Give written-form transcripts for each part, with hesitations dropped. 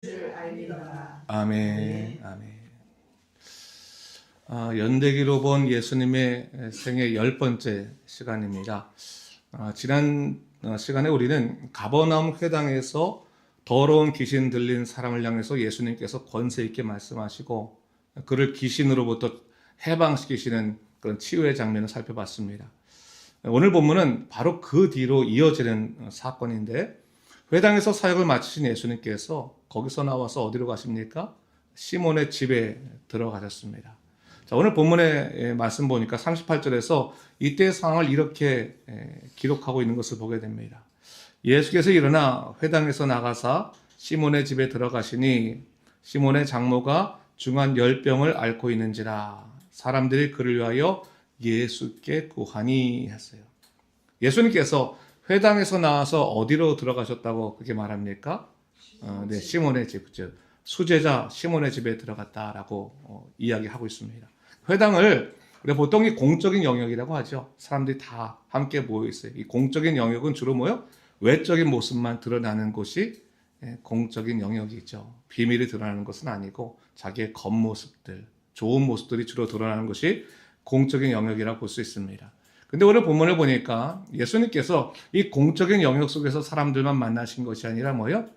줄 알리라. 아멘. 아멘. 연대기로 본 예수님의 생애 10번째 시간입니다. 지난 시간에 우리는 가버나움 회당에서 더러운 귀신 들린 사람을 향해서 예수님께서 권세 있게 말씀하시고 그를 귀신으로부터 해방시키시는 그런 치유의 장면을 살펴봤습니다. 오늘 본문은 바로 그 뒤로 이어지는 사건인데, 회당에서 사역을 마치신 예수님께서 거기서 나와서 어디로 가십니까? 시몬의 집에 들어가셨습니다. 자, 오늘 본문의 말씀 보니까 38절에서 이때의 상황을 이렇게 기록하고 있는 것을 보게 됩니다. 예수께서 일어나 회당에서 나가사 시몬의 집에 들어가시니 시몬의 장모가 중한 열병을 앓고 있는지라 사람들이 그를 위하여 예수께 구하니 했어요. 예수님께서 회당에서 나와서 어디로 들어가셨다고 그렇게 말합니까? 네, 시몬의 집, 즉 수제자 시몬의 집에 들어갔다라고 이야기하고 있습니다. 회당을 우리가 보통 이 공적인 영역이라고 하죠. 사람들이 다 함께 모여 있어요. 이 공적인 영역은 주로 뭐요? 외적인 모습만 드러나는 곳이 공적인 영역이죠. 비밀이 드러나는 것은 아니고 자기의 겉모습들, 좋은 모습들이 주로 드러나는 것이 공적인 영역이라고 볼 수 있습니다. 근데 오늘 본문을 보니까 예수님께서 이 공적인 영역 속에서 사람들만 만나신 것이 아니라 뭐요?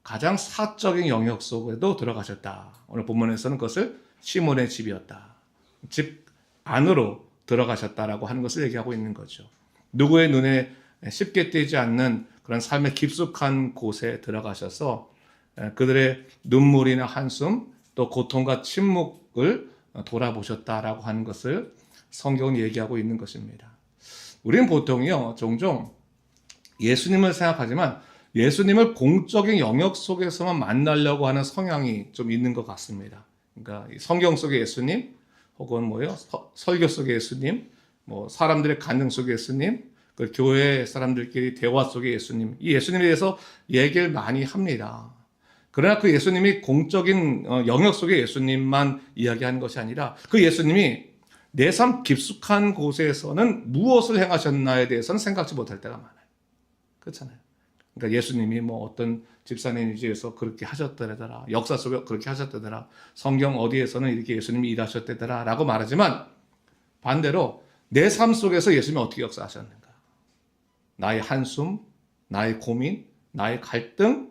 가장 사적인 영역 속에도 들어가셨다. 오늘 본문에서는 그것을 시몬의 집이었다. 집 안으로 들어가셨다라고 하는 것을 얘기하고 있는 거죠. 누구의 눈에 쉽게 띄지 않는 그런 삶의 깊숙한 곳에 들어가셔서 그들의 눈물이나 한숨, 또 고통과 침묵을 돌아보셨다라고 하는 것을 성경은 얘기하고 있는 것입니다. 우리는 보통요, 종종 예수님을 생각하지만 예수님을 공적인 영역 속에서만 만나려고 하는 성향이 좀 있는 것 같습니다. 그러니까 성경 속의 예수님, 혹은 뭐요, 설교 속의 예수님, 뭐 사람들의 간증 속의 예수님, 그 교회 사람들끼리 대화 속의 예수님, 이 예수님에 대해서 얘기를 많이 합니다. 그러나 그 예수님이 공적인 영역 속의 예수님만 이야기하는 것이 아니라 그 예수님이 내 삶 깊숙한 곳에서는 무엇을 행하셨나에 대해서는 생각지 못할 때가 많아요. 그렇잖아요. 그러니까 예수님이 뭐 어떤 집사님 집에서 그렇게 하셨더라, 역사 속에 그렇게 하셨더라, 성경 어디에서는 이렇게 예수님이 일하셨더라 라고 말하지만, 반대로 내 삶 속에서 예수님이 어떻게 역사하셨는가, 나의 한숨, 나의 고민, 나의 갈등,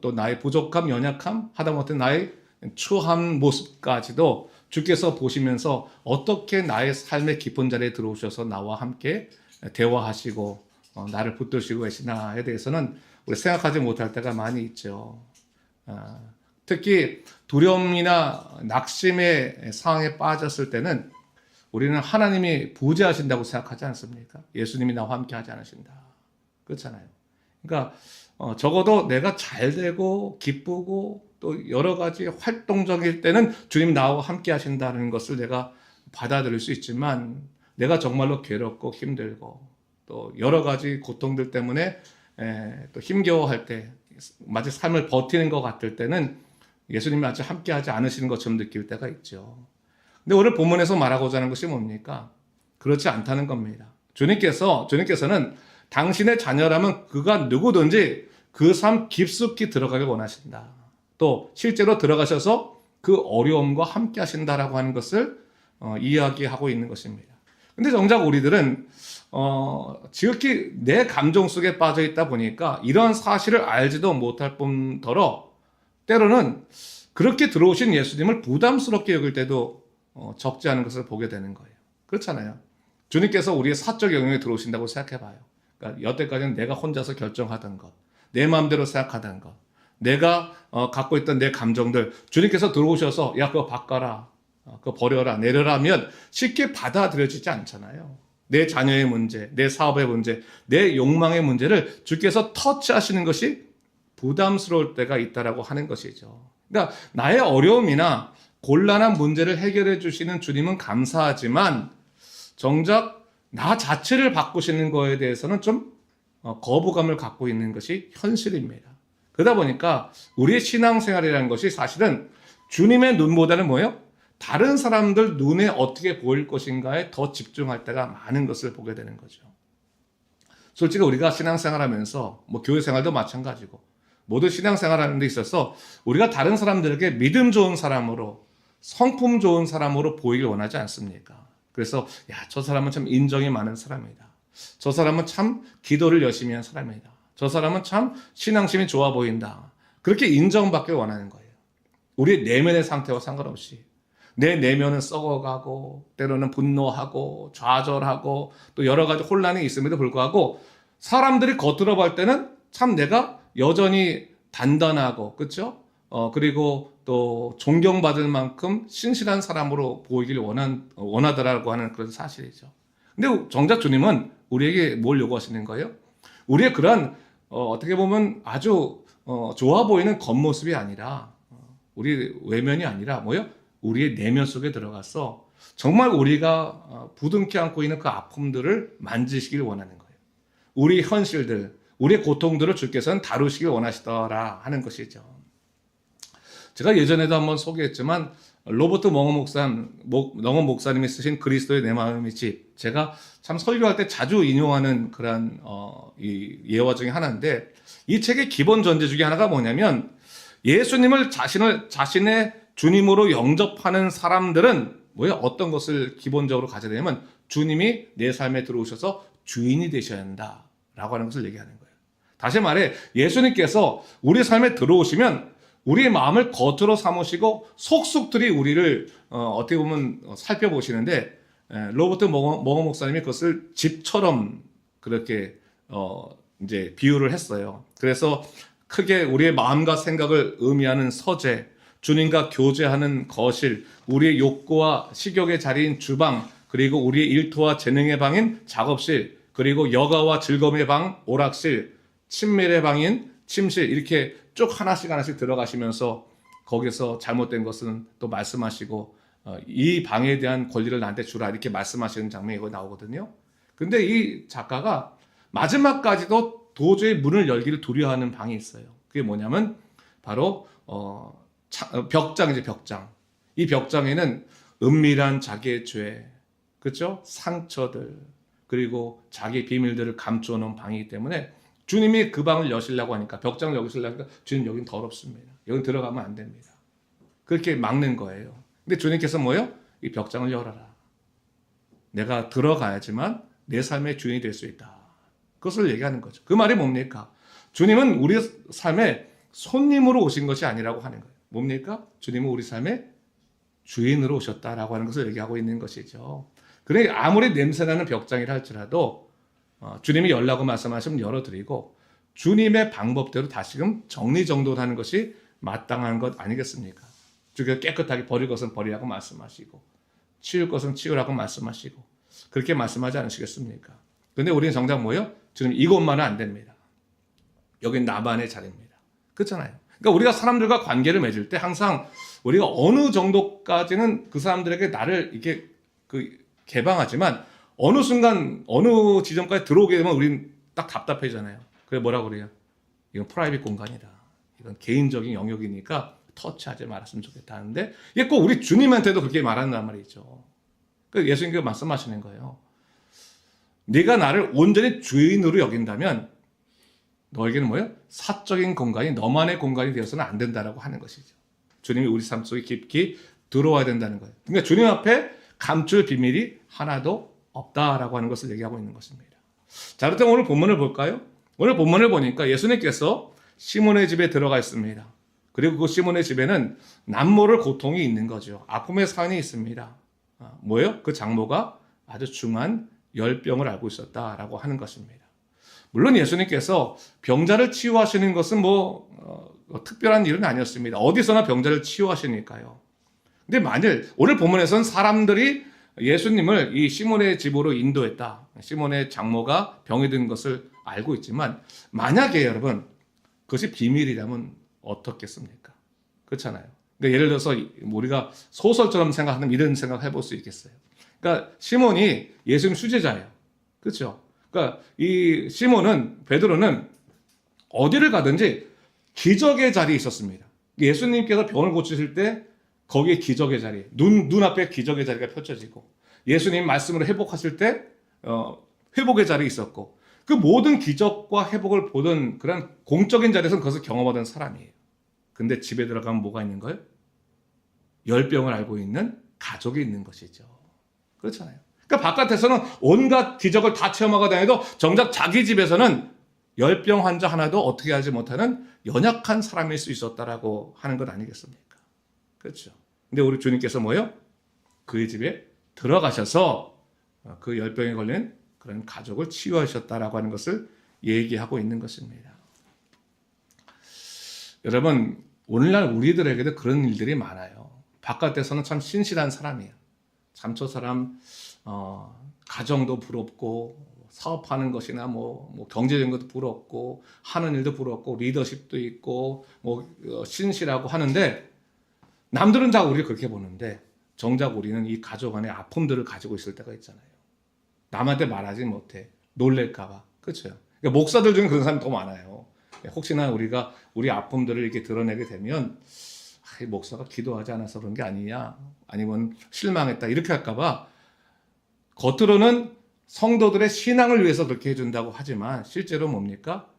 또 나의 부족함, 연약함, 하다못해 나의 추한 모습까지도 주께서 보시면서 어떻게 나의 삶의 깊은 자리에 들어오셔서 나와 함께 대화하시고 나를 붙드시고 계시나에 대해서는 우리 생각하지 못할 때가 많이 있죠. 특히 두려움이나 낙심의 상황에 빠졌을 때는 우리는 하나님이 부재하신다고 생각하지 않습니까? 예수님이 나와 함께 하지 않으신다. 그렇잖아요. 그러니까 적어도 내가 잘 되고 기쁘고 또 여러 가지 활동적일 때는 주님 나와 함께 하신다는 것을 내가 받아들일 수 있지만, 내가 정말로 괴롭고 힘들고 또 여러 가지 고통들 때문에 또 힘겨워할 때, 마치 삶을 버티는 것 같을 때는 예수님이 아직 함께 하지 않으시는 것처럼 느낄 때가 있죠. 근데 오늘 본문에서 말하고자 하는 것이 뭡니까? 그렇지 않다는 겁니다. 주님께서는 당신의 자녀라면 그가 누구든지 그 삶 깊숙이 들어가길 원하신다. 또 실제로 들어가셔서 그 어려움과 함께 하신다라고 하는 것을 이야기하고 있는 것입니다. 근데 정작 우리들은 지극히 내 감정 속에 빠져 있다 보니까 이런 사실을 알지도 못할 뿐더러 때로는 그렇게 들어오신 예수님을 부담스럽게 여길 때도 적지 않은 것을 보게 되는 거예요. 그렇잖아요. 주님께서 우리의 사적 영역에 들어오신다고 생각해봐요. 그러니까 여태까지는 내가 혼자서 결정하던 것, 내 마음대로 생각하던 것, 내가 갖고 있던 내 감정들, 주님께서 들어오셔서 야 그거 바꿔라, 그거 버려라, 내려라 하면 쉽게 받아들여지지 않잖아요. 내 자녀의 문제, 내 사업의 문제, 내 욕망의 문제를 주께서 터치하시는 것이 부담스러울 때가 있다라고 하는 것이죠. 그러니까 나의 어려움이나 곤란한 문제를 해결해 주시는 주님은 감사하지만 정작 나 자체를 바꾸시는 거에 대해서는 좀 거부감을 갖고 있는 것이 현실입니다. 그러다 보니까 우리의 신앙생활이라는 것이 사실은 주님의 눈보다는 뭐예요? 다른 사람들 눈에 어떻게 보일 것인가에 더 집중할 때가 많은 것을 보게 되는 거죠. 솔직히 우리가 신앙생활하면서 뭐 교회 생활도 마찬가지고 모든 신앙생활하는 데 있어서 우리가 다른 사람들에게 믿음 좋은 사람으로, 성품 좋은 사람으로 보이길 원하지 않습니까? 그래서 저 사람은 참 인정이 많은 사람이다. 저 사람은 참 기도를 열심히 한 사람이다. 저 사람은 참 신앙심이 좋아 보인다. 그렇게 인정받길 원하는 거예요. 우리의 내면의 상태와 상관없이. 내 내면은 썩어가고 때로는 분노하고 좌절하고 또 여러 가지 혼란이 있음에도 불구하고 사람들이 겉으로 볼 때는 참 내가 여전히 단단하고 그렇죠? 그리고 또 존경받을 만큼 신실한 사람으로 보이길 원하더라고 하는 그런 사실이죠. 근데 정작 주님은 우리에게 뭘 요구하시는 거예요? 우리의 그런 어떻게 보면 아주 좋아 보이는 겉모습이 아니라 우리 외면이 아니라 뭐요? 우리의 내면 속에 들어가서 정말 우리가 부둥켜 안고 있는 그 아픔들을 만지시길 원하는 거예요. 우리 현실들, 우리의 고통들을 주께서는 다루시길 원하시더라 하는 것이죠. 제가 예전에도 한번 소개했지만 로버트 멍어 목사님이 쓰신 그리스도의 내 마음의 집, 제가 참 설교할 때 자주 인용하는 그런 이 예화 중에 하나인데 이 책의 기본 전제 중에 하나가 뭐냐면 예수님을 자신의 주님으로 영접하는 사람들은 어떤 것을 기본적으로 가져야 되냐면 주님이 내 삶에 들어오셔서 주인이 되셔야 한다라고 하는 것을 얘기하는 거예요. 다시 말해 예수님께서 우리 삶에 들어오시면 우리의 마음을 겉으로 삼으시고 속속들이 우리를 어떻게 보면 살펴보시는데 로버트 멍어 목사님이 그것을 집처럼 그렇게 이제 비유를 했어요. 그래서 크게 우리의 마음과 생각을 의미하는 서재, 주님과 교제하는 거실, 우리의 욕구와 식욕의 자리인 주방, 그리고 우리의 일터와 재능의 방인 작업실, 그리고 여가와 즐거움의 방, 오락실, 친밀의 방인 침실, 이렇게 쭉 하나씩 들어가시면서 거기서 잘못된 것은 또 말씀하시고 이 방에 대한 권리를 나한테 주라 이렇게 말씀하시는 장면이 이거 나오거든요. 근데 이 작가가 마지막까지도 도저히 문을 열기를 두려워하는 방이 있어요. 그게 뭐냐면 바로 벽장이죠, 벽장. 이 벽장에는 은밀한 자기의 죄, 그렇죠? 상처들, 그리고 자기 비밀들을 감춰놓은 방이기 때문에 주님이 그 방을 여시려고 하니까, 벽장을 여시려고 하니까 주님 여긴 더럽습니다. 여긴 들어가면 안 됩니다. 그렇게 막는 거예요. 근데 주님께서 뭐예요? 이 벽장을 열어라. 내가 들어가야지만 내 삶의 주인이 될 수 있다. 그것을 얘기하는 거죠. 그 말이 뭡니까? 주님은 우리 삶에 손님으로 오신 것이 아니라고 하는 거예요. 뭡니까? 주님은 우리 삶의 주인으로 오셨다라고 하는 것을 얘기하고 있는 것이죠. 그래 아무리 냄새나는 벽장이라 할지라도 주님이 열라고 말씀하시면 열어드리고 주님의 방법대로 다시금 정리정돈하는 것이 마땅한 것 아니겠습니까? 주께서 깨끗하게 버릴 것은 버리라고 말씀하시고 치울 것은 치우라고 말씀하시고 그렇게 말씀하지 않으시겠습니까? 근데 우리는 정작 뭐예요? 지금 이것만은 안 됩니다. 여긴 나만의 자리입니다. 그렇잖아요. 그러니까 우리가 사람들과 관계를 맺을 때 항상 우리가 어느 정도까지는 그 사람들에게 나를 이렇게 개방하지만 어느 순간 어느 지점까지 들어오게 되면 우리는 딱 답답해잖아요. 그래 뭐라고 그래요? 이건 프라이빗 공간이다. 이건 개인적인 영역이니까 터치하지 말았으면 좋겠다 하는데 이게 꼭 우리 주님한테도 그렇게 말한단 말이죠. 그러니까 예수님께서 말씀하시는 거예요. 네가 나를 온전히 주인으로 여긴다면 너에게는 뭐예요? 사적인 공간이 너만의 공간이 되어서는 안 된다라고 하는 것이죠. 주님이 우리 삶 속에 깊이 들어와야 된다는 거예요. 그러니까 주님 앞에 감출 비밀이 하나도 없다라고 하는 것을 얘기하고 있는 것입니다. 자, 그렇다면 오늘 본문을 볼까요? 오늘 본문을 보니까 예수님께서 시몬의 집에 들어가 있습니다. 그리고 그 시몬의 집에는 남모를 고통이 있는 거죠. 아픔의 사연이 있습니다. 뭐예요? 그 장모가 아주 중한 열병을 앓고 있었다라고 하는 것입니다. 물론 예수님께서 병자를 치유하시는 것은 특별한 일은 아니었습니다. 어디서나 병자를 치유하시니까요. 근데 만일 오늘 본문에서는 사람들이 예수님을 이 시몬의 집으로 인도했다. 시몬의 장모가 병이 든 것을 알고 있지만 만약에 여러분 그것이 비밀이라면 어떻겠습니까? 그렇잖아요. 그러니까 예를 들어서 우리가 소설처럼 생각하면 이런 생각을 해볼 수 있겠어요. 그러니까 시몬이 예수님 수제자예요. 그렇죠? 그러니까 이 시몬은 베드로는 어디를 가든지 기적의 자리에 있었습니다. 예수님께서 병을 고치실 때 거기에 기적의 자리, 눈앞에 기적의 자리가 펼쳐지고 예수님 말씀으로 회복하실 때 회복의 자리에 있었고 그 모든 기적과 회복을 보던 그런 공적인 자리에서 그것을 경험하던 사람이에요. 근데 집에 들어가면 뭐가 있는 거예요? 열병을 앓고 있는 가족이 있는 것이죠. 그렇잖아요. 그러니까 바깥에서는 온갖 기적을 다 체험하고 다녀도 정작 자기 집에서는 열병 환자 하나도 어떻게 하지 못하는 연약한 사람일 수 있었다라고 하는 것 아니겠습니까? 그렇죠. 근데 우리 주님께서 뭐예요? 그의 집에 들어가셔서 그 열병에 걸린 그런 가족을 치유하셨다라고 하는 것을 얘기하고 있는 것입니다. 여러분, 오늘날 우리들에게도 그런 일들이 많아요. 바깥에서는 참 신실한 사람이에요. 참 저 사람 가정도 부럽고 사업하는 것이나 뭐 경제적인 것도 부럽고 하는 일도 부럽고 리더십도 있고 신실하고 하는데 남들은 다 우리를 그렇게 보는데 정작 우리는 이 가족 안에 아픔들을 가지고 있을 때가 있잖아요. 남한테 말하지 못해. 놀랄까 봐. 그렇죠? 그러니까 목사들 중에 그런 사람이 더 많아요. 혹시나 우리가 우리 아픔들을 이렇게 드러내게 되면 목사가 기도하지 않아서 그런 게 아니냐, 아니면 실망했다 이렇게 할까 봐 겉으로는 성도들의 신앙을 위해서 그렇게 해준다고 하지만 실제로 뭡니까?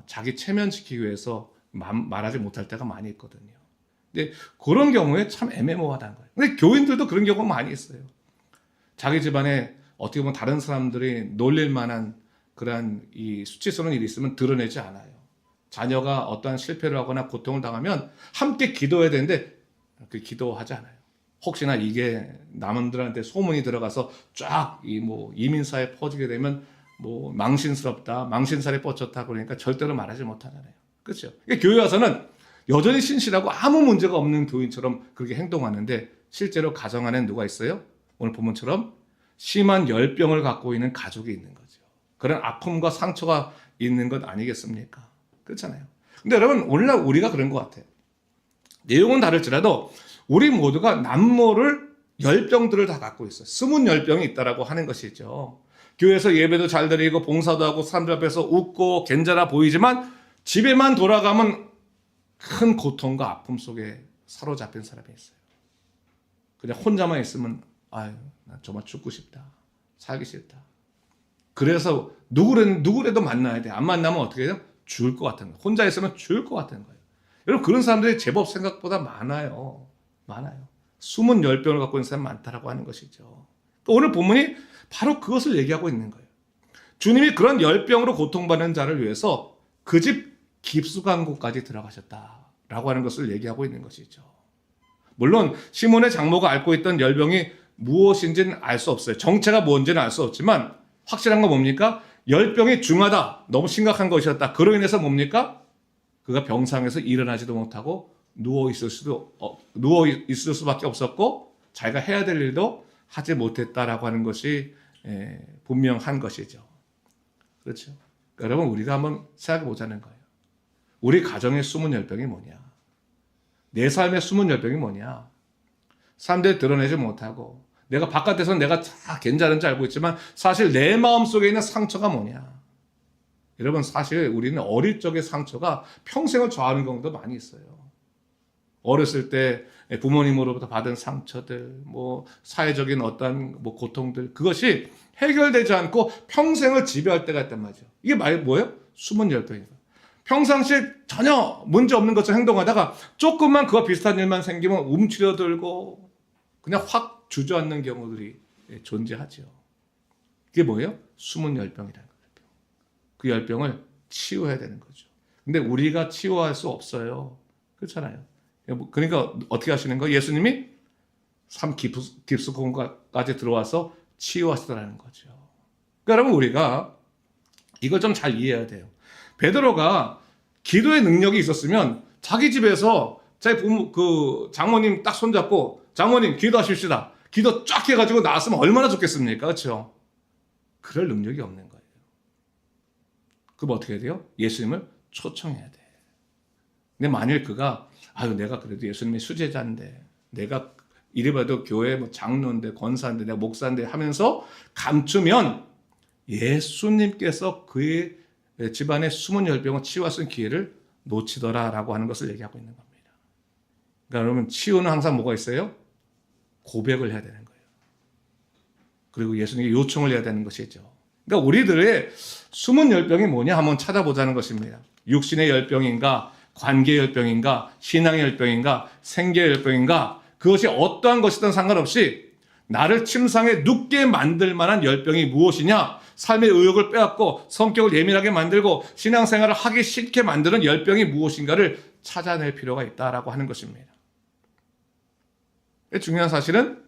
자기 체면시키기 위해서 말하지 못할 때가 많이 있거든요. 근데 그런 경우에 참 애매모호하다는 거예요. 근데 교인들도 그런 경우가 많이 있어요. 자기 집안에 어떻게 보면 다른 사람들이 놀릴 만한 그러한 이 수치스러운 일이 있으면 드러내지 않아요. 자녀가 어떠한 실패를 하거나 고통을 당하면 함께 기도해야 되는데 그 기도하지 않아요. 혹시나 이게 남들한테 소문이 들어가서 쫙 이민사에 퍼지게 되면 망신스럽다, 망신살에 뻗쳤다 그러니까 절대로 말하지 못하잖아요. 그렇죠? 그러니까 교회 와서는 여전히 신실하고 아무 문제가 없는 교인처럼 그렇게 행동하는데 실제로 가정 안에 누가 있어요? 오늘 본문처럼 심한 열병을 갖고 있는 가족이 있는 거죠. 그런 아픔과 상처가 있는 것 아니겠습니까? 그렇잖아요. 근데 여러분, 오늘날 우리가 그런 것 같아요. 내용은 다를지라도 우리 모두가 남모를 열병들을 다 갖고 있어요. 숨은 열병이 있다라고 하는 것이죠. 교회에서 예배도 잘 드리고 봉사도 하고 사람들 앞에서 웃고 괜찮아 보이지만 집에만 돌아가면 큰 고통과 아픔 속에 사로잡힌 사람이 있어요. 그냥 혼자만 있으면 나 정말 죽고 싶다. 살기 싫다. 그래서 누구라도 만나야 돼. 안 만나면 어떻게 해요? 죽을 것 같은 거예요. 혼자 있으면 죽을 것 같은 거예요. 여러분, 그런 사람들이 제법 생각보다 많아요. 숨은 열병을 갖고 있는 사람이 많다라고 하는 것이죠. 오늘 본문이 바로 그것을 얘기하고 있는 거예요. 주님이 그런 열병으로 고통받는 자를 위해서 그 집 깊숙한 곳까지 들어가셨다라고 하는 것을 얘기하고 있는 것이죠. 물론 시몬의 장모가 앓고 있던 열병이 무엇인지는 알 수 없어요. 정체가 뭔지는 알 수 없지만 확실한 건 뭡니까? 열병이 중하다, 너무 심각한 것이었다. 그로 인해서 뭡니까? 그가 병상에서 일어나지도 못하고 누워 있을 수밖에 없었고 자기가 해야 될 일도 하지 못했다라고 하는 것이 분명한 것이죠. 그렇죠? 여러분, 우리가 한번 생각해 보자는 거예요. 우리 가정의 숨은 열병이 뭐냐? 내 삶의 숨은 열병이 뭐냐? 사람들이 드러내지 못하고 내가 바깥에서는 내가 다 괜찮은 줄 알고 있지만 사실 내 마음속에 있는 상처가 뭐냐? 여러분, 사실 우리는 어릴 적의 상처가 평생을 좌우하는 경우도 많이 있어요. 어렸을 때 부모님으로부터 받은 상처들, 사회적인 어떤 고통들, 그것이 해결되지 않고 평생을 지배할 때가 있단 말이죠. 이게 뭐예요? 숨은 열병이에요. 평상시에 전혀 문제 없는 것처럼 행동하다가 조금만 그와 비슷한 일만 생기면 움츠려들고 그냥 확 주저앉는 경우들이 존재하죠. 그게 뭐예요? 숨은 열병이라는 거예요. 그 열병을 치유해야 되는 거죠. 근데 우리가 치유할 수 없어요. 그렇잖아요. 그러니까 어떻게 하시는 거예요? 예수님이 삶 깊숙한 곳까지 들어와서 치유하시더라는 거죠. 그러니까 여러분, 우리가 이걸 좀 잘 이해해야 돼요. 베드로가 기도의 능력이 있었으면 자기 집에서 자기 장모님 딱 손잡고 장모님 기도하십시다. 기도 쫙 해가지고 나왔으면 얼마나 좋겠습니까? 그렇죠? 그럴 능력이 없는 거예요. 그럼 어떻게 해야 돼요? 예수님을 초청해야 돼. 근데 만일 그가 내가 그래도 예수님의 수제자인데 내가 이래봐도 교회 장로인데 권사인데 내가 목사인데 하면서 감추면 예수님께서 그의 집안의 숨은 열병을 치유할 수 있는 기회를 놓치더라라고 하는 것을 얘기하고 있는 겁니다. 그러니까 여러분, 치유는 항상 뭐가 있어요? 고백을 해야 되는 거예요. 그리고 예수님께 요청을 해야 되는 것이죠. 그러니까 우리들의 숨은 열병이 뭐냐 한번 찾아보자는 것입니다. 육신의 열병인가, 관계의 열병인가, 신앙의 열병인가, 생계의 열병인가, 그것이 어떠한 것이든 상관없이 나를 침상에 눕게 만들 만한 열병이 무엇이냐, 삶의 의욕을 빼앗고 성격을 예민하게 만들고 신앙생활을 하기 싫게 만드는 열병이 무엇인가를 찾아낼 필요가 있다라고 하는 것입니다. 중요한 사실은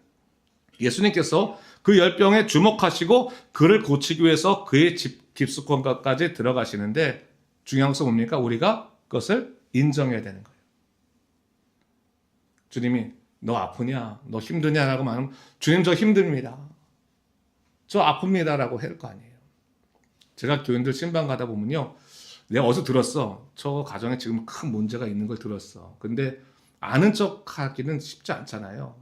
예수님께서 그 열병에 주목하시고 그를 고치기 위해서 그의 깊숙한 것까지 들어가시는데 중요한 것은 뭡니까? 우리가 그것을 인정해야 되는 거예요. 주님이 너 아프냐? 너 힘드냐? 라고 말하면 주님 저 힘듭니다. 저 아픕니다. 라고 할 거 아니에요. 제가 교인들 신방 가다 보면요. 내가 어디서 들었어. 저 가정에 지금 큰 문제가 있는 걸 들었어. 근데 아는 척 하기는 쉽지 않잖아요.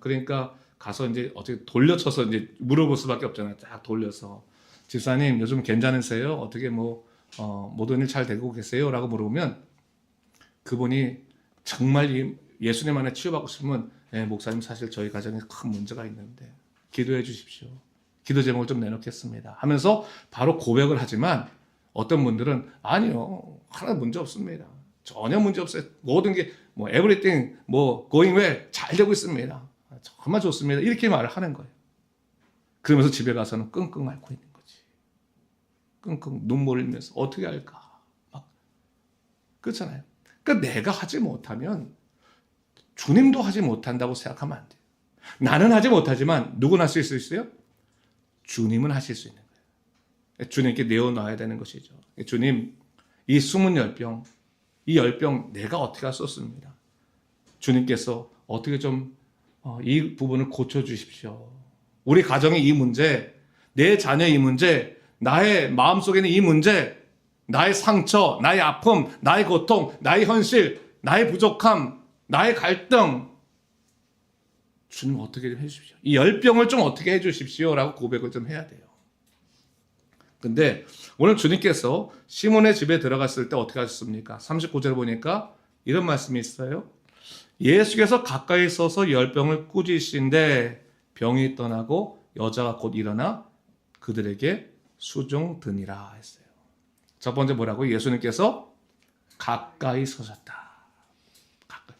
그러니까 가서 이제 어떻게 돌려쳐서 이제 물어볼 수밖에 없잖아요. 딱 돌려서. 집사님 요즘 괜찮으세요? 어떻게 모든 일 잘 되고 계세요? 라고 물어보면 그분이 정말 예수님 안에 치유받고 싶으면 네, 목사님 사실 저희 가정에 큰 문제가 있는데 기도해 주십시오. 기도 제목을 좀 내놓겠습니다. 하면서 바로 고백을 하지만 어떤 분들은 아니요. 하나 문제 없습니다. 전혀 문제 없어요. 모든 게 everything going well 잘 되고 있습니다. 정말 좋습니다. 이렇게 말을 하는 거예요. 그러면서 집에 가서는 끙끙 앓고 있는 거지. 끙끙 눈물 흘리면서 어떻게 할까? 그렇잖아요. 그러니까 내가 하지 못하면 주님도 하지 못한다고 생각하면 안 돼요. 나는 하지 못하지만 누구는 할 수 있어요? 주님은 하실 수 있는 거예요. 주님께 내어놔야 되는 것이죠. 주님, 이 숨은 열병, 이 열병 내가 어떻게 할 수 없습니다. 주님께서 어떻게 좀 이 부분을 고쳐주십시오. 우리 가정의 이 문제, 내 자녀의 이 문제, 나의 마음속에 있는 이 문제, 나의 상처, 나의 아픔, 나의 고통, 나의 현실, 나의 부족함, 나의 갈등, 주님 어떻게 좀 해주십시오. 이 열병을 좀 어떻게 해주십시오 라고 고백을 좀 해야 돼요. 근데 오늘 주님께서 시몬의 집에 들어갔을 때 어떻게 하셨습니까? 39절 보니까 이런 말씀이 있어요. 예수께서 가까이 서서 열병을 꾸짖으신데 병이 떠나고 여자가 곧 일어나 그들에게 수종드니라 했어요. 첫 번째 뭐라고? 예수님께서 가까이 서셨다. 가까이.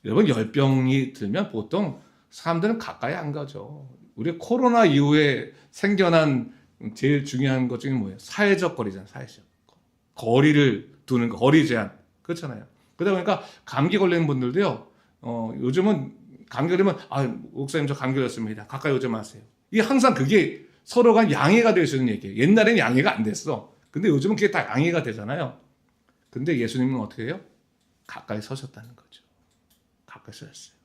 여러분 열병이 들면 보통 사람들은 가까이 안 가죠. 우리 코로나 이후에 생겨난 제일 중요한 것 중에 뭐예요? 사회적 거리잖아요. 사회적 거리를 두는 거, 거리 제한. 그렇잖아요. 그러다 보니까 감기 걸리는 분들도요. 요즘은 감기 걸리면 목사님 저 감기 걸렸습니다. 가까이 오지 마세요. 이게 항상 그게 서로가 양해가 될 수 있는 얘기예요. 옛날에는 양해가 안 됐어. 근데 요즘은 그게 다 양해가 되잖아요. 근데 예수님은 어떻게 해요? 가까이 서셨다는 거죠. 가까이 서셨어요.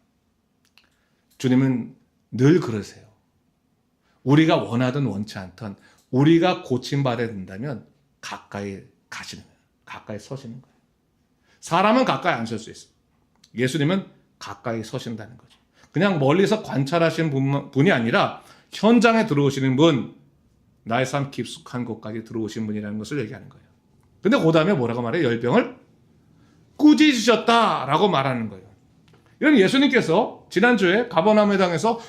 주님은 늘 그러세요. 우리가 원하든 원치 않든 우리가 고침받아야 된다면 가까이 가시는 거예요. 가까이 서시는 거예요. 사람은 가까이 안 설 수 있어요. 예수님은 가까이 서신다는 거죠. 그냥 멀리서 관찰하시는 분이 아니라 현장에 들어오시는 분, 나의 삶 깊숙한 곳까지 들어오신 분이라는 것을 얘기하는 거예요. 근데 그 다음에 뭐라고 말해요? 열병을 꾸짖으셨다라고 말하는 거예요. 이런 예수님께서 지난주에 가버나움 회당에서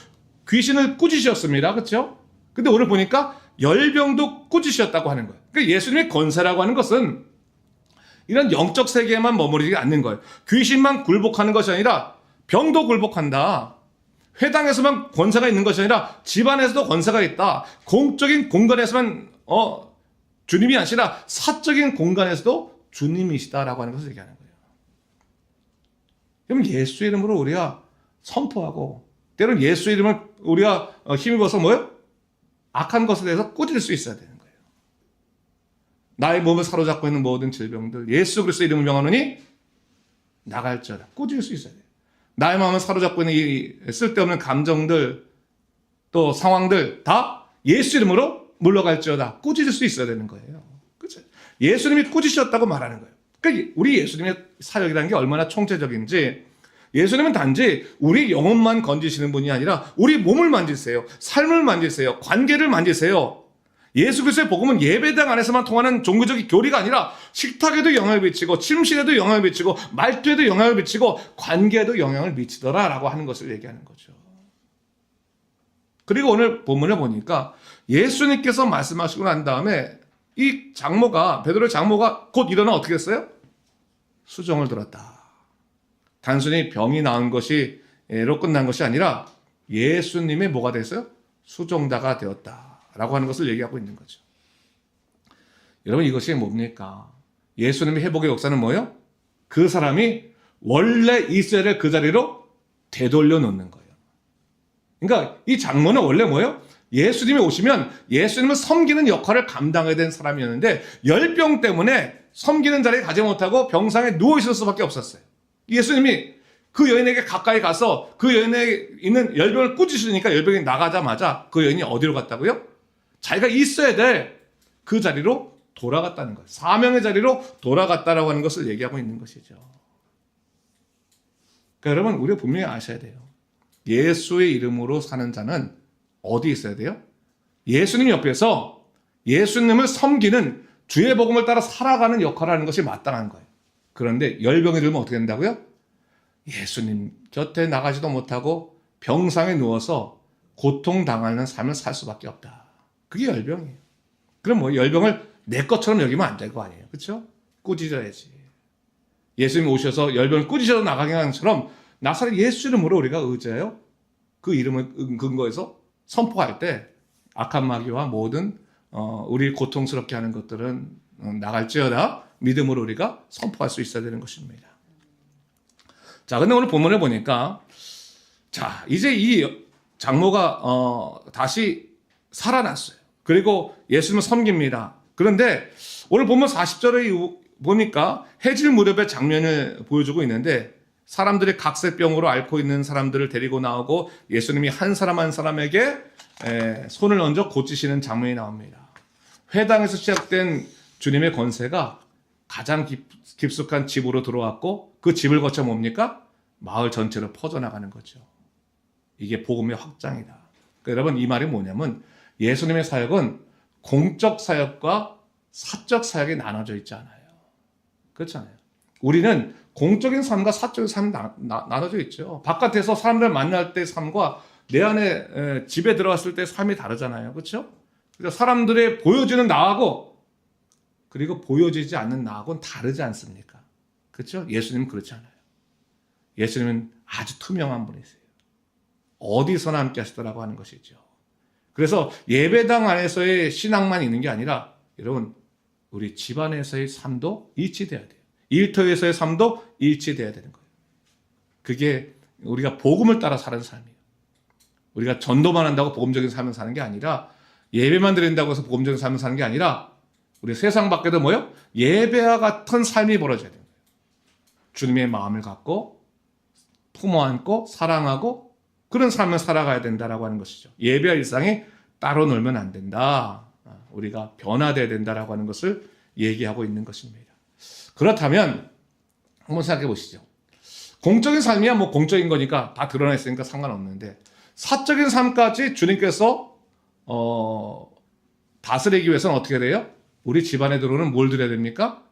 귀신을 꾸짖으셨습니다. 그렇죠? 근데 오늘 보니까 열병도 꾸짖으셨다고 하는 거예요. 그러니까 예수님의 권세라고 하는 것은 이런 영적 세계에만 머무르지 않는 거예요. 귀신만 굴복하는 것이 아니라 병도 굴복한다. 회당에서만 권세가 있는 것이 아니라 집안에서도 권세가 있다. 공적인 공간에서만 주님이 아니라 사적인 공간에서도 주님이시다라고 하는 것을 얘기하는 거예요. 그럼 예수 이름으로 우리가 선포하고 때로는 예수 이름을 우리가 힘입어서 악한 것에 대해서 꾸짖을 수 있어야 되는 거예요. 나의 몸을 사로잡고 있는 모든 질병들 예수 그리스도 이름을 명하노니 나갈지어다. 꾸짖을 수 있어야 돼요. 나의 마음을 사로잡고 있는 이 쓸데없는 감정들 또 상황들 다 예수 이름으로 물러갈지어다. 꾸짖을 수 있어야 되는 거예요. 그렇죠? 예수님이 꾸짖으셨다고 말하는 거예요. 그러니까 우리 예수님의 사역이라는 게 얼마나 총체적인지 예수님은 단지 우리 영혼만 건지시는 분이 아니라 우리 몸을 만지세요. 삶을 만지세요. 관계를 만지세요. 예수 그리스도의 복음은 예배당 안에서만 통하는 종교적인 교리가 아니라 식탁에도 영향을 미치고 침실에도 영향을 미치고 말투에도 영향을 미치고 관계에도 영향을 미치더라라고 하는 것을 얘기하는 거죠. 그리고 오늘 본문을 보니까 예수님께서 말씀하시고 난 다음에 이 장모가, 베드로의 장모가 곧 일어나 어떻게 했어요? 수종을 들었다. 단순히 병이 나은 것이로 끝난 것이 아니라 예수님의 뭐가 됐어요? 수종자가 되었다라고 하는 것을 얘기하고 있는 거죠. 여러분, 이것이 뭡니까? 예수님의 회복의 역사는 뭐예요? 그 사람이 원래 있어야 될 그 자리로 되돌려 놓는 거예요. 그러니까 이 장모는 원래 뭐예요? 예수님이 오시면 예수님을 섬기는 역할을 감당해야 되는 사람이었는데 열병 때문에 섬기는 자리에 가지 못하고 병상에 누워 있을 수밖에 없었어요. 예수님이 그 여인에게 가까이 가서 그 여인에 있는 열병을 꾸짖으니까 열병이 나가자마자 그 여인이 어디로 갔다고요? 자기가 있어야 될 그 자리로 돌아갔다는 거예요. 사명의 자리로 돌아갔다라고 하는 것을 얘기하고 있는 것이죠. 그러니까 여러분, 우리가 분명히 아셔야 돼요. 예수의 이름으로 사는 자는 어디 있어야 돼요? 예수님 옆에서 예수님을 섬기는 주의 복음을 따라 살아가는 역할을 하는 것이 마땅한 거예요. 그런데 열병이 들면 어떻게 된다고요? 예수님 곁에 나가지도 못하고 병상에 누워서 고통당하는 삶을 살 수밖에 없다. 그게 열병이에요. 그럼 뭐 열병을 내 것처럼 여기면 안 될 거 아니에요. 그렇죠? 꾸짖어야지. 예수님 오셔서 열병을 꾸짖어서 나가게 하는 것처럼 나사렛 예수 이름으로 우리가 의지하여 그 이름을 근거해서 선포할 때 악한 마귀와 모든 우리 고통스럽게 하는 것들은 나갈지어다 믿음으로 우리가 선포할 수 있어야 되는 것입니다. 자, 근데 오늘 본문을 보니까 자, 이제 이 장모가 다시 살아났어요. 그리고 예수님을 섬깁니다. 그런데 오늘 본문 40절에 보니까 해질 무렵의 장면을 보여주고 있는데 사람들이 각색병으로 앓고 있는 사람들을 데리고 나오고 예수님이 한 사람 한 사람에게 손을 얹어 고치시는 장면이 나옵니다. 회당에서 시작된 주님의 권세가 가장 깊숙한 집으로 들어왔고 그 집을 거쳐 뭡니까? 마을 전체로 퍼져나가는 거죠. 이게 복음의 확장이다. 그러니까 여러분, 이 말이 뭐냐면 예수님의 사역은 공적 사역과 사적 사역이 나눠져 있지 않아요. 그렇잖아요. 우리는 공적인 삶과 사적인 삶이 나눠져 있죠. 바깥에서 사람들 만날 때 삶과 내 안에 집에 들어갔을 때 삶이 다르잖아요. 그렇죠? 그래서 사람들의 보여지는 나하고 그리고 보여지지 않는 나하고는 다르지 않습니까? 그렇죠? 예수님은 그렇지 않아요. 예수님은 아주 투명한 분이세요. 어디서나 함께 하시더라고 하는 것이죠. 그래서 예배당 안에서의 신앙만 있는 게 아니라 여러분, 우리 집안에서의 삶도 일치돼야 돼요. 일터에서의 삶도 일치돼야 되는 거예요. 그게 우리가 복음을 따라 사는 삶이에요. 우리가 전도만 한다고 복음적인 삶을 사는 게 아니라 예배만 드린다고 해서 복음적인 삶을 사는 게 아니라 우리 세상 밖에도 뭐요? 예배와 같은 삶이 벌어져야 되는 거예요. 주님의 마음을 갖고 품어 안고 사랑하고 그런 삶을 살아가야 된다라고 하는 것이죠. 예배와 일상이 따로 놀면 안 된다. 우리가 변화돼야 된다라고 하는 것을 얘기하고 있는 것입니다. 그렇다면 한번 생각해 보시죠. 공적인 삶이야 뭐 공적인 거니까 다 드러나 있으니까 상관없는데 사적인 삶까지 주님께서 다스리기 위해서는 어떻게 돼요? 우리 집안에 들어오는 뭘 드려야 됩니까?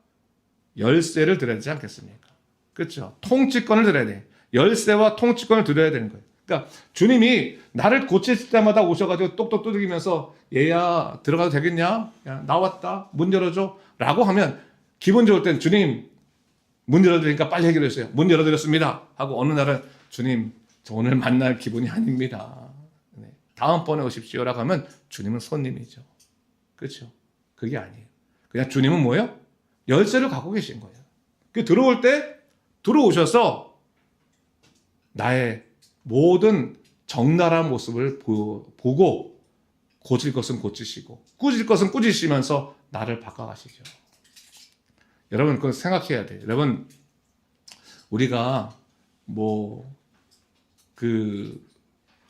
열쇠를 드려야 되지 않겠습니까? 그렇죠? 통치권을 드려야 돼. 열쇠와 통치권을 드려야 되는 거예요. 그러니까 주님이 나를 고칠 때마다 오셔가지고 똑똑 두드리면서 얘야 들어가도 되겠냐? 야, 나왔다. 문 열어줘. 라고 하면 기분 좋을 땐 주님 문 열어드리니까 빨리 해결해 주세요. 문 열어드렸습니다. 하고 어느 날은 주님 저 오늘 만날 기분이 아닙니다. 네. 다음번에 오십시오라고 하면 주님은 손님이죠. 그렇죠? 그게 아니에요. 그냥 주님은 뭐예요? 열쇠를 갖고 계신 거예요. 그 들어올 때 들어오셔서 나의 모든 적나라한 모습을 보고 고칠 것은 고치시고 꾸질 것은 꾸지시면서 나를 바꿔가시죠. 여러분 그거 생각해야 돼요. 여러분 우리가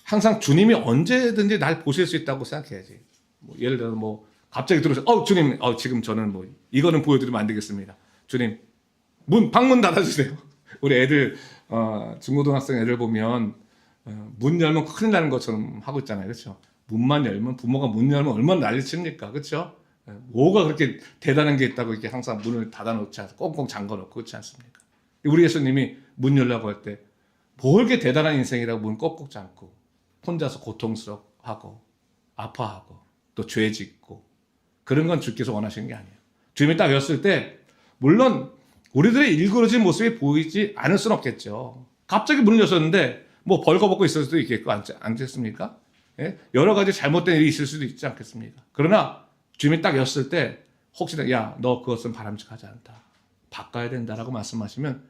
항상 주님이 언제든지 날 보실 수 있다고 생각해야지. 예를 들어 갑자기 들어오셔서 주님 지금 저는 이거는 보여드리면 안 되겠습니다. 주님 방문 닫아주세요. 우리 애들 중고등학생 애들 보면 문 열면 큰일 나는 것처럼 하고 있잖아요. 그렇죠? 문만 열면 부모가 문 열면 얼마나 난리칩니까? 그렇죠? 뭐가 그렇게 대단한 게 있다고 이렇게 항상 문을 닫아놓지 않고 꽁꽁 잠궈놓고 그렇지 않습니까? 우리 예수님이 문 열라고 할 때 뭘 그렇게 대단한 인생이라고 문 꼭꼭 잠고 혼자서 고통스럽고 하고 아파하고 또 죄 짓고 그런 건 주께서 원하시는 게 아니에요. 주님이 딱 였을 때 물론 우리들의 일그러진 모습이 보이지 않을 수는 없겠죠. 갑자기 문을 여셨는데 뭐 벌거벗고 있을 수도 있겠고 않겠습니까? 예? 여러 가지 잘못된 일이 있을 수도 있지 않겠습니까? 그러나 주님이 딱 였을 때 혹시나 야, 너 그것은 바람직하지 않다. 바꿔야 된다라고 말씀하시면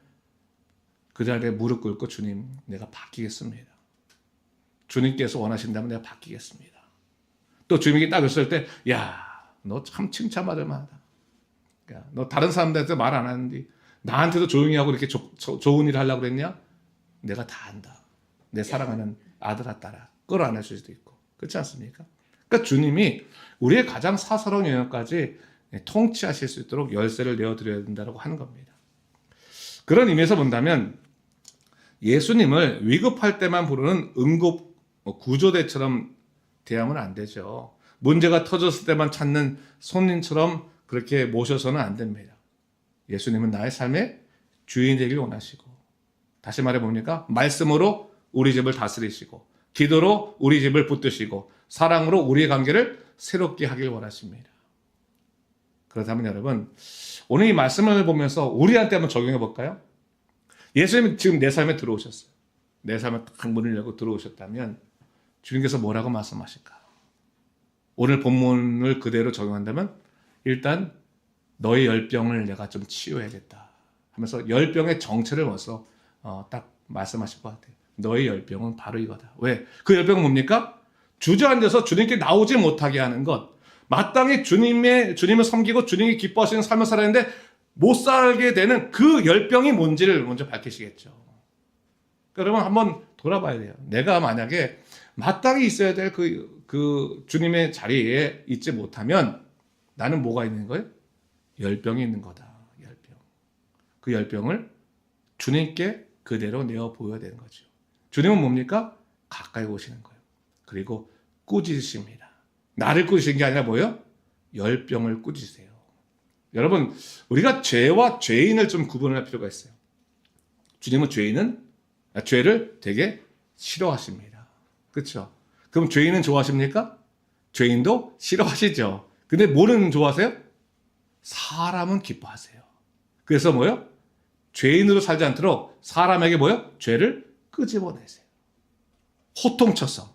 그 자리에 무릎 꿇고 주님 내가 바뀌겠습니다. 주님께서 원하신다면 내가 바뀌겠습니다. 또 주님이 딱 였을 때 야, 너 참 칭찬받을 만하다. 야, 너 다른 사람들한테 말 안 하는데 나한테도 조용히 하고 이렇게 좋은 일을 하려고 그랬냐? 내가 다 한다. 내 사랑하는 아들아 딸아 끌어안을 수도 있고 그렇지 않습니까? 그러니까 주님이 우리의 가장 사사로운 영역까지 통치하실 수 있도록 열쇠를 내어드려야 된다고 하는 겁니다. 그런 의미에서 본다면 예수님을 위급할 때만 부르는 응급 구조대처럼 대하면 안 되죠. 문제가 터졌을 때만 찾는 손님처럼 그렇게 모셔서는 안 됩니다. 예수님은 나의 삶의 주인 되길 원하시고 다시 말해 뭡니까? 말씀으로 우리 집을 다스리시고 기도로 우리 집을 붙드시고 사랑으로 우리의 관계를 새롭게 하길 원하십니다. 그렇다면 여러분 오늘 이 말씀을 보면서 우리한테 한번 적용해 볼까요? 예수님이 지금 내 삶에 들어오셨어요. 내 삶에 딱 문을 열고 들어오셨다면 주님께서 뭐라고 말씀하실까? 오늘 본문을 그대로 적용한다면 일단 너의 열병을 내가 좀 치유해야겠다 하면서 열병의 정체를 먼저 딱 말씀하실 것 같아요. 너의 열병은 바로 이거다. 왜? 그 열병은 뭡니까? 주저앉아서 주님께 나오지 못하게 하는 것. 마땅히 주님을 섬기고 주님이 기뻐하시는 삶을 살아야 하는데 못 살게 되는 그 열병이 뭔지를 먼저 밝히시겠죠. 그러면 한번 돌아봐야 돼요. 내가 만약에 마땅히 있어야 될 그 주님의 자리에 있지 못하면 나는 뭐가 있는 거예요? 열병이 있는 거다. 열병. 그 열병을 주님께 그대로 내어 보여야 되는 거죠. 주님은 뭡니까? 가까이 오시는 거예요. 그리고 꾸짖으십니다. 나를 꾸짖으신 게 아니라 뭐예요? 열병을 꾸짖으세요. 여러분, 우리가 죄와 죄인을 좀 구분할 필요가 있어요. 주님은 죄를 되게 싫어하십니다. 그렇죠? 그럼 죄인은 좋아하십니까? 죄인도 싫어하시죠. 근데 뭐는 좋아하세요? 사람은 기뻐하세요. 그래서 뭐요? 죄인으로 살지 않도록 사람에게 뭐요? 죄를 끄집어내세요. 호통쳐서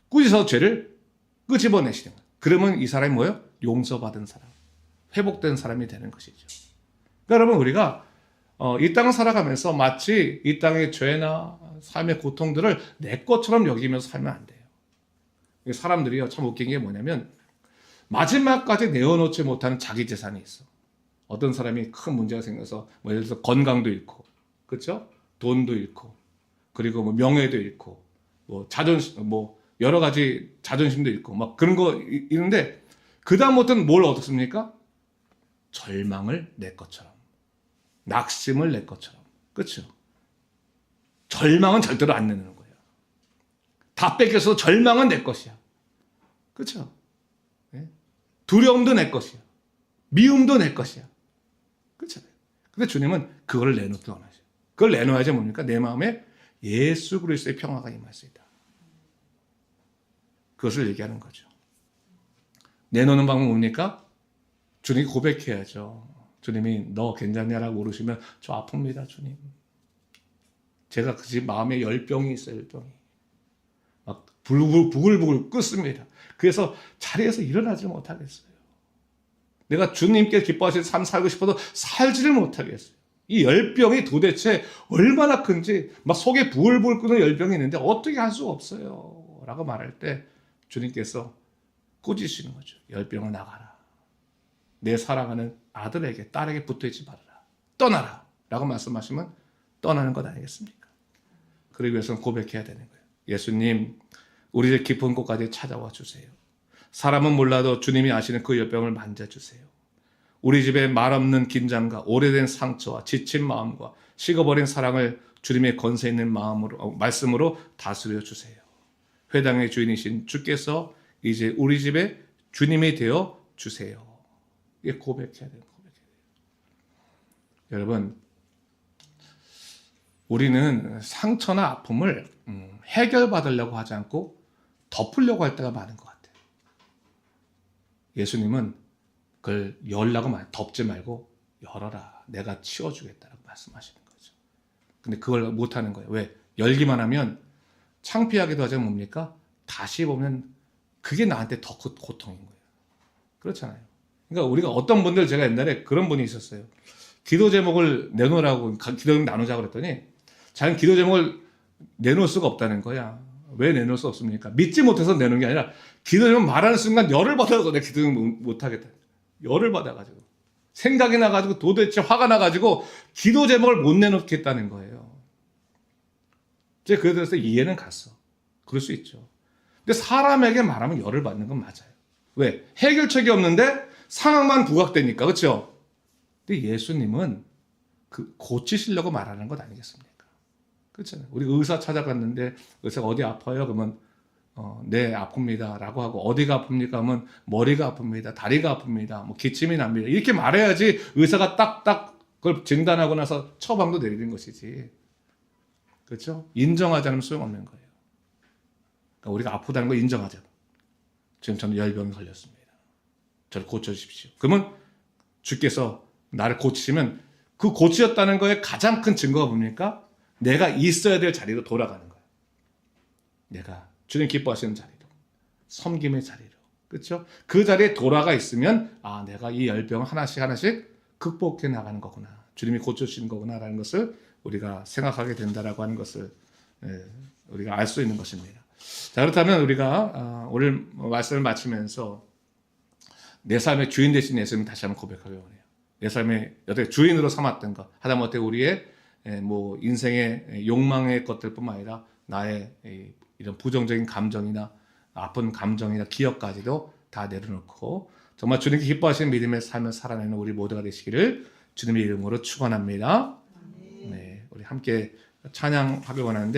꾸짖어서 죄를 끄집어내시는 거예요. 그러면 이 사람이 뭐요? 용서받은 사람, 회복된 사람이 되는 것이죠. 그러니까 여러분 우리가 이 땅을 살아가면서 마치 이 땅의 죄나 삶의 고통들을 내 것처럼 여기면서 살면 안 돼요. 사람들이요 참 웃긴 게 뭐냐면 마지막까지 내어놓지 못하는 자기 재산이 있어. 어떤 사람이 큰 문제가 생겨서 뭐 예를 들어서 건강도 잃고, 그렇죠? 돈도 잃고, 그리고 뭐 명예도 잃고, 뭐 자존심, 뭐 여러 가지 자존심도 잃고, 막 그런 거 있는데 그 다음부터는 뭘 얻었습니까? 절망을 내 것처럼, 낙심을 내 것처럼, 그렇죠? 절망은 절대로 안 내는 거예요. 다 뺏겨서 절망은 내 것이야, 그렇죠? 두려움도 내 것이야. 미움도 내 것이야. 그렇잖아요. 근데 주님은 그걸 내놓기 원하셔요. 그걸 내놓아야지 뭡니까? 내 마음에 예수 그리스도의 평화가 임할 수 있다. 그것을 얘기하는 거죠. 내놓는 방법은 뭡니까? 주님이 고백해야죠. 주님이 너 괜찮냐라고 물으시면 저 아픕니다, 주님. 제가 그 집 마음에 열병이 있어요, 열병이. 막 부글부글 끓습니다. 그래서 자리에서 일어나지 못하겠어요. 내가 주님께 기뻐하시는 삶 살고 싶어도 살지를 못하겠어요. 이 열병이 도대체 얼마나 큰지 막 속에 부글부글 끓는 열병이 있는데 어떻게 할 수가 없어요. 라고 말할 때 주님께서 꾸짖으시는 거죠. 열병을 나가라. 내 사랑하는 아들에게 딸에게 붙어있지 말아라. 떠나라. 라고 말씀하시면 떠나는 것 아니겠습니까? 그러기 위해서는 고백해야 되는 거예요. 예수님 우리 집 깊은 곳까지 찾아와 주세요. 사람은 몰라도 주님이 아시는 그 열병을 만져주세요. 우리 집에 말없는 긴장과 오래된 상처와 지친 마음과 식어버린 사랑을 주님의 권세 있는 말씀으로 다스려 주세요. 회당의 주인이신 주께서 이제 우리 집에 주님이 되어 주세요. 이게 고백해야 돼요. 여러분, 우리는 상처나 아픔을 해결받으려고 하지 않고 덮으려고 할 때가 많은 것 같아요. 예수님은 그걸 덮지 말고 열어라. 내가 치워주겠다라고 말씀하시는 거죠. 근데 그걸 못하는 거예요. 왜? 열기만 하면 창피하기도 하지만 뭡니까? 다시 보면 그게 나한테 더 고통인 거예요. 그렇잖아요. 그러니까 우리가 어떤 분들, 제가 옛날에 그런 분이 있었어요. 기도 제목을 내놓으라고, 기도 제목 나누자고 그랬더니 자기는 기도 제목을 내놓을 수가 없다는 거야. 왜 내놓을 수 없습니까? 믿지 못해서 내놓은 게 아니라 기도 제목 말하는 순간 열을 받아서 내가 기도 제목 못하겠다. 열을 받아가지고 생각이 나가지고 도대체 화가 나가지고 기도 제목을 못 내놓겠다는 거예요. 제가 그에 대해서 이해는 갔어. 그럴 수 있죠. 근데 사람에게 말하면 열을 받는 건 맞아요. 왜? 해결책이 없는데 상황만 부각되니까. 그렇죠? 근데 예수님은 그 고치시려고 말하는 것 아니겠습니까? 그렇잖아요. 우리 의사 찾아갔는데 의사가 어디 아파요? 그러면 네, 아픕니다 라고 하고, 어디가 아픕니까? 하면 머리가 아픕니다, 다리가 아픕니다, 뭐 기침이 납니다, 이렇게 말해야지 의사가 딱딱 그걸 진단하고 나서 처방도 내리는 것이지. 그렇죠? 인정하지 않으면 소용없는 거예요. 그러니까 우리가 아프다는 걸 인정하자. 지금 저는 열병이 걸렸습니다, 저를 고쳐주십시오. 그러면 주께서 나를 고치시면 그 고치셨다는 거에 가장 큰 증거가 뭡니까? 내가 있어야 될 자리로 돌아가는 거예요. 내가 주님 기뻐하시는 자리로, 섬김의 자리로, 그렇죠? 그 자리에 돌아가 있으면 내가 이 열병을 하나씩 극복해 나가는 거구나, 주님이 고쳐주시는 거구나라는 것을 우리가 생각하게 된다라고 하는 것을 우리가 알 수 있는 것입니다. 자, 그렇다면 우리가 오늘 말씀을 마치면서 내 삶의 주인 되신 예수님 다시 한번 고백하기 원해요. 내 삶의 여태 주인으로 삼았던 것, 하다못해 우리의 뭐 인생의 욕망의 것들뿐만 아니라 나의 이런 부정적인 감정이나 아픈 감정이나 기억까지도 다 내려놓고 정말 주님께 기뻐하시는 믿음의 삶을 살아내는 우리 모두가 되시기를 주님의 이름으로 축원합니다. 네, 우리 함께 찬양하길 원하는데